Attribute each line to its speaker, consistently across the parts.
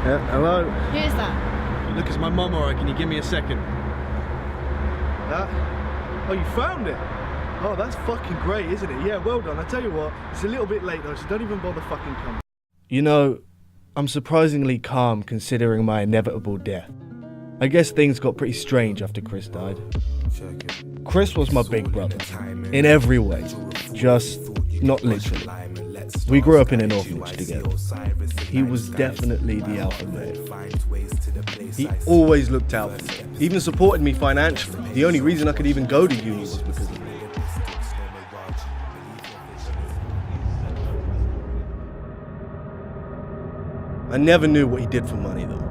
Speaker 1: Yeah, hello?
Speaker 2: Who is that?
Speaker 1: Look, it's my mum, alright, can you give me a second? That? Oh, you found it? Oh, that's fucking great, isn't it? Yeah, well done. I tell you what, it's a little bit late though, so don't even bother fucking coming. You know, I'm surprisingly calm considering my inevitable death. I guess things got pretty strange after Chris died. Chris was my big brother, in every way, just not literally. We grew up in an orphanage together. He was definitely the alpha male. He always looked out for me, even supported me financially. The only reason I could even go to uni was because of him. I never knew what he did for money though.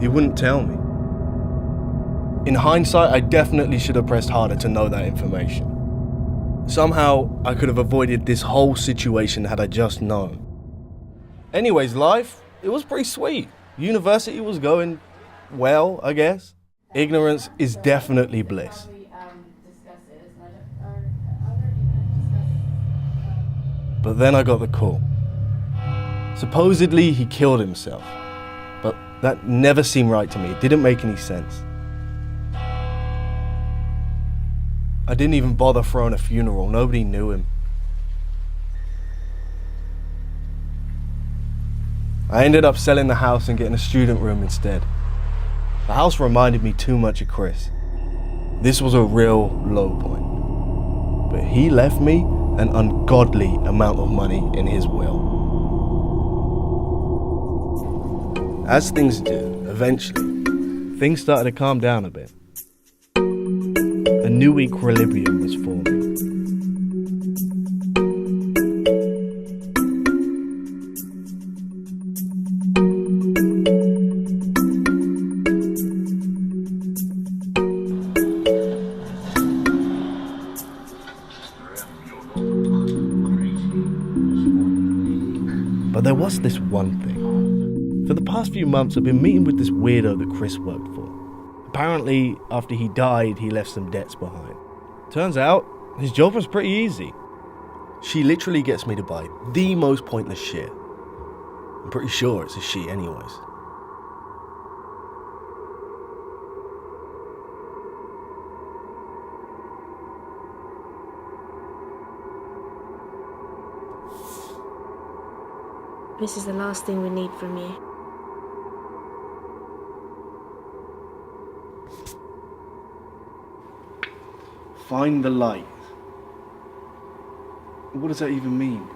Speaker 1: He wouldn't tell me. In hindsight, I definitely should have pressed harder to know that information. Somehow, I could have avoided this whole situation had I just known. Anyways, life, it was pretty sweet. University was going well, I guess. Ignorance is definitely bliss. But then I got the call. Supposedly, he killed himself. But that never seemed right to me. It didn't make any sense. I didn't even bother throwing a funeral. Nobody knew him. I ended up selling the house and getting a student room instead. The house reminded me too much of Chris. This was a real low point. But he left me an ungodly amount of money in his will. As things do, eventually, things started to calm down a bit. A new equilibrium was forming. But there was this one thing. For the past few months, I've been meeting with this weirdo that Chris worked for. Apparently, after he died, he left some debts behind. Turns out, his job was pretty easy. She literally gets me to buy the most pointless shit. I'm pretty sure it's a she anyways.
Speaker 2: This is the last thing we need from you.
Speaker 1: Find the light. What does that even mean?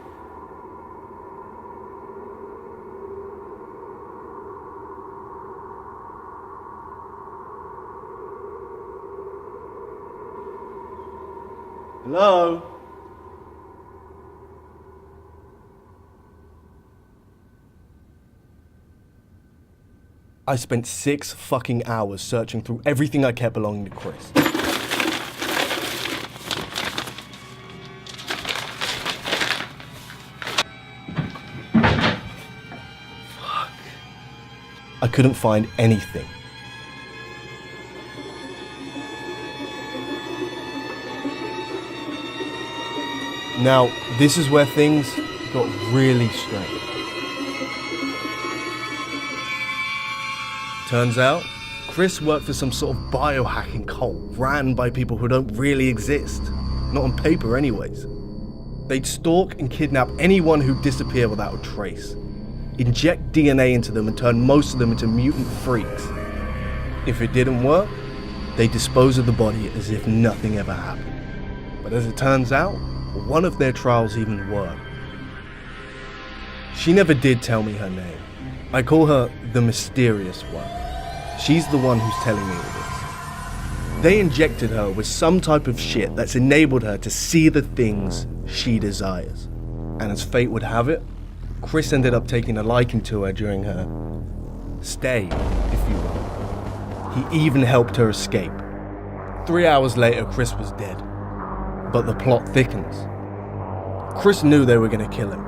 Speaker 1: Hello? I spent 6 fucking hours searching through everything I kept belonging to Chris. Fuck. I couldn't find anything. Now, this is where things got really strange. Turns out, Chris worked for some sort of biohacking cult ran by people who don't really exist. Not on paper anyways. They'd stalk and kidnap anyone who'd disappear without a trace. Inject DNA into them and turn most of them into mutant freaks. If it didn't work, they dispose of the body as if nothing ever happened. But as it turns out, one of their trials even worked. She never did tell me her name. I call her the mysterious one. She's the one who's telling me all this. They injected her with some type of shit that's enabled her to see the things she desires. And as fate would have it, Chris ended up taking a liking to her during her stay, if you will. He even helped her escape. 3 hours later, Chris was dead. But the plot thickens. Chris knew they were going to kill him.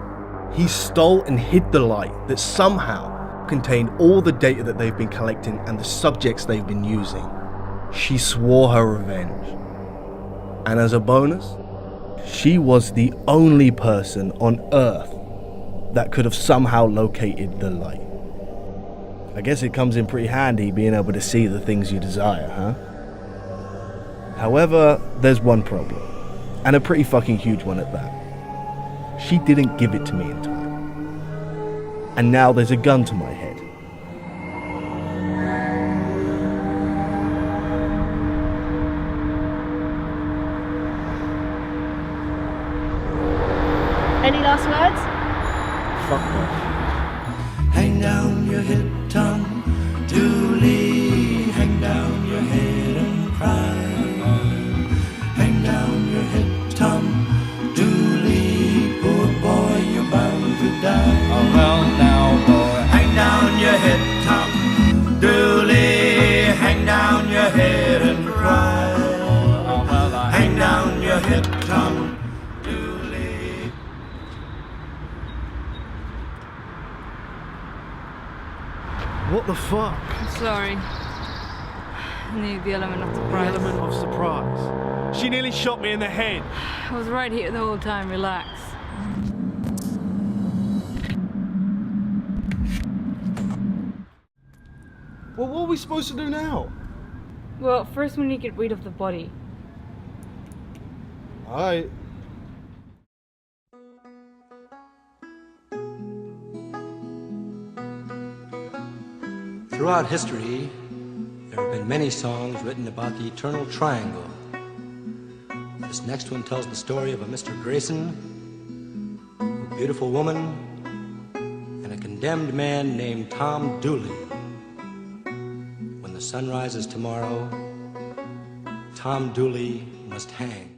Speaker 1: He stole and hid the light that somehow contained all the data that they've been collecting and the subjects they've been using. She swore her revenge. And as a bonus, she was the only person on Earth that could have somehow located the light. I guess it comes in pretty handy being able to see the things you desire, huh? However, there's one problem, and a pretty fucking huge one at that. She didn't give it to me in time. And now there's a gun to my head.
Speaker 2: Any last words?
Speaker 1: Fuck off.
Speaker 3: Hang down your head, Tom Dooley. Hang down your head and cry. Hang down your head, Tom Dooley. Poor boy, you're bound to die. Oh, well, now, boy. Hang down your head, Tom Dooley. Hang down your head and cry. Oh, well, hang down your head, Tom Dooley.
Speaker 1: What the fuck?
Speaker 4: Sorry. I need the element of
Speaker 1: The
Speaker 4: surprise.
Speaker 1: element of surprise. She nearly shot me in the head.
Speaker 4: I was right here the whole time, relax.
Speaker 1: Well, what are we supposed to do now?
Speaker 4: Well, first we need to get rid of the body.
Speaker 1: Alright.
Speaker 5: Throughout history, there have been many songs written about the eternal triangle. This next one tells the story of a Mr. Grayson, a beautiful woman, and a condemned man named Tom Dooley. When the sun rises tomorrow, Tom Dooley must hang.